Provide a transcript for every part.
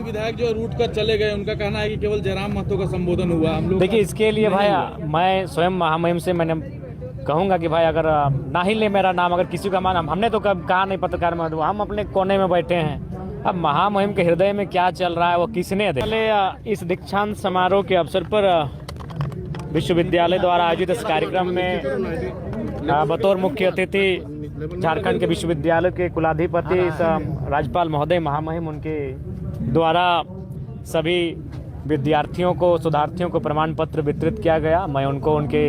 विधायक जो रूट कर चले गए, उनका कहना है कि केवल जयराम महतो का संबोधन हुआ। हम लोग देखिए, इसके लिए भाई मैं स्वयं महामहिम से मैंने कहूँगा कि भाई अगर ना ही ले मेरा नाम, अगर किसी का मान, हमने तो कब कहा नहीं पत्रकार में, हम अपने कोने में बैठे हैं। अब महामहिम के हृदय में क्या चल रहा है वो किसने दे। पहले इस दीक्षांत समारोह के अवसर पर विश्वविद्यालय द्वारा आयोजित इस कार्यक्रम में बतौर मुख्य अतिथि झारखंड के विश्वविद्यालय के कुलाधिपति राज्यपाल महोदय महामहिम उनके द्वारा सभी विद्यार्थियों को, शोधार्थियों को प्रमाण पत्र वितरित किया गया। मैं उनको उनके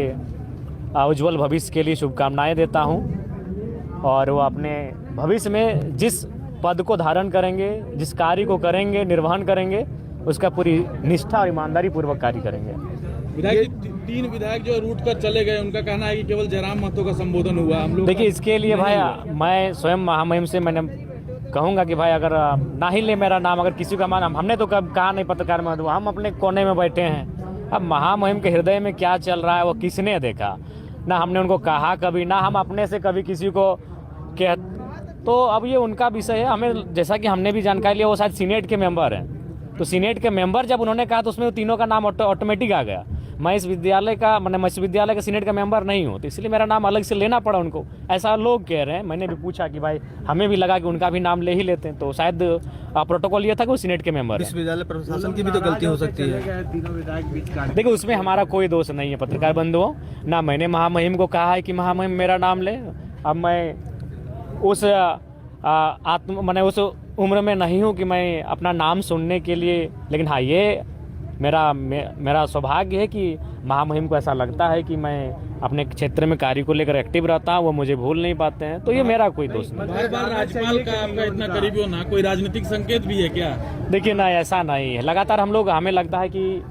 उज्जवल भविष्य के लिए शुभकामनाएं देता हूं और वो अपने भविष्य में जिस पद को धारण करेंगे, जिस कार्य को करेंगे, निर्वहन करेंगे, उसका पूरी निष्ठा और ईमानदारी पूर्वक कार्य करेंगे। विधायक 3 विधायक जो रूट कर चले गए, उनका कहना है कि केवल जयराम महतो का संबोधन हुआ। हम लोग देखिए, इसके लिए भाई मैं स्वयं महामहिम से मैंने कहूँगा कि भाई अगर ना ही ले मेरा नाम, अगर किसी का मान, हमने तो कब कहा नहीं पत्रकार में, हम अपने कोने में बैठे हैं। अब महामहिम के हृदय में क्या चल रहा है वो किसने देखा। ना हमने उनको कहा कभी, ना हम अपने से कभी किसी को कह, तो अब ये उनका विषय है। हमें जैसा कि हमने भी जानकारी लिया, वो शायद सीनेट के मेंबर हैं, तो सीनेट के मेंबर जब उन्होंने कहा तो उसमें वो तीनों का नाम ऑटोमेटिक आ गया। मैं इस विद्यालय का, मैंने विश्वविद्यालय का सीनेट का मेंबर नहीं हूँ, तो इसलिए मेरा नाम अलग से लेना पड़ा उनको। ऐसा लोग कह रहे हैं। मैंने भी पूछा कि भाई, हमें भी लगा कि उनका भी नाम ले ही लेते हैं, तो शायद प्रोटोकॉल ये था कि वो सीनेट के मेंबर है। विश्वविद्यालय प्रशासन की भी तो गलती हो सकती है। देखिए, उसमें हमारा कोई दोष नहीं है पत्रकार बंधुओं। ना मैंने महामहिम को कहा है कि महामहिम मेरा नाम ले। अब मैं उस उस उम्र में नहीं हूँ कि मैं अपना नाम सुनने के लिए, लेकिन हाँ, ये मेरा सौभाग्य है कि महामहिम को ऐसा लगता है कि मैं अपने क्षेत्र में कार्य को लेकर एक्टिव रहता हूँ, वो मुझे भूल नहीं पाते हैं, तो ये मेरा कोई दोष नहीं। बार बार राज्यपाल का आपका इतना करीबी होना कोई राजनीतिक संकेत भी है क्या? देखिए ना, ऐसा नहीं है। लगातार हमें लगता है कि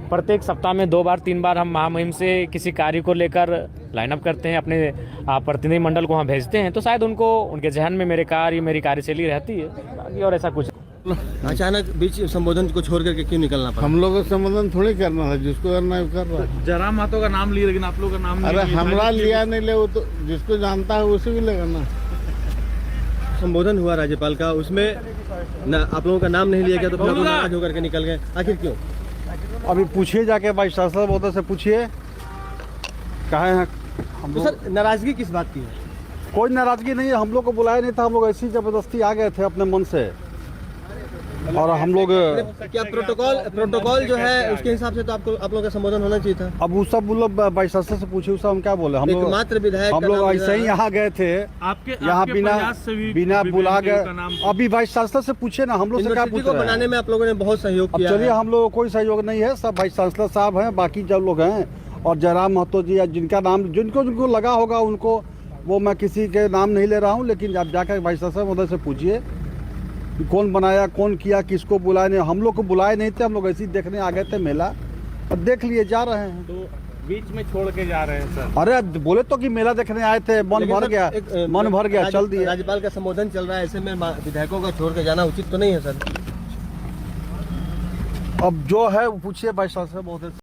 प्रत्येक सप्ताह में 2 बार 3 बार हम महामहिम से किसी कार्य को लेकर लाइनअप करते हैं, अपने प्रतिनिधि मंडल को वहाँ भेजते हैं, तो शायद उनके जहन में मेरी कार्यशैली रहती है, बाकी और ऐसा कुछ। अचानक बीच संबोधन को छोड़ करके क्यों निकलना पड़ा? हम लोग को संबोधन थोड़ी करना है, जिसको करना है कर रहा है। जयराम महतो का नाम लिया, लेकिन आप लोग का नाम नहीं। अरे हमरा लिया नहीं ले, वो तो जिसको जानता है उसी भी लेगा ना। संबोधन हुआ राज्यपाल का, उसमें आप लोगों का नाम नहीं लिया गया, तो फिर नाराज होकर के निकल गए। आखिर क्यों? अभी पूछिए जाके वाइस चांसलर महोदय से पूछिए कहे हैं हम लोग। सर, नाराजगी किस बात की है? कोई नाराजगी नहीं है, हम लोग को बुलाया नहीं था, हम लोग ऐसी जबरदस्ती आ गए थे अपने मन से। और हम लोग क्या प्रोटोकॉल जो है उसके हिसाब से तो आप लोगों का संबोधन होना चाहिए था। अब वो सब लोग वाइस चांसलर से पूछे, उससे हम क्या बोले। हम लोग मात्र विधायक, हम लोग ऐसे ही यहाँ गए थे, यहाँ बिना बुला गए। अभी वाइस चांसलर से पूछे ना, हम लोग से क्या पूछ रहे हैं? बनाने में आप लोगों ने बहुत सहयोग किया। चलिए, हम लोग को कोई सहयोग नहीं है, सब वाइस चांसलर साहब हैं, बाकी जो लोग हैं, और जयराम महतो जी या जिनका नाम जिनको लगा होगा उनको, वो मैं किसी के नाम नहीं ले रहा हूँ, लेकिन आप जाकर वाइस चांसलर महोदय से पूछिए कौन बनाया, कौन किया, किसको बुलाए नहीं। हम लोग को बुलाए नहीं थे, हम लोग ऐसे ही देखने आ गए थे मेला, और देख लिए जा रहे हैं। तो बीच में छोड़ के जा रहे हैं सर? अरे बोले तो कि मेला देखने आए थे, मन भर गया, चल दिया। राज्यपाल का संबोधन चल रहा है, ऐसे में विधायकों को छोड़ के जाना उचित तो नहीं है सर। अब जो है पूछिए वाइस चांसलर महोदय।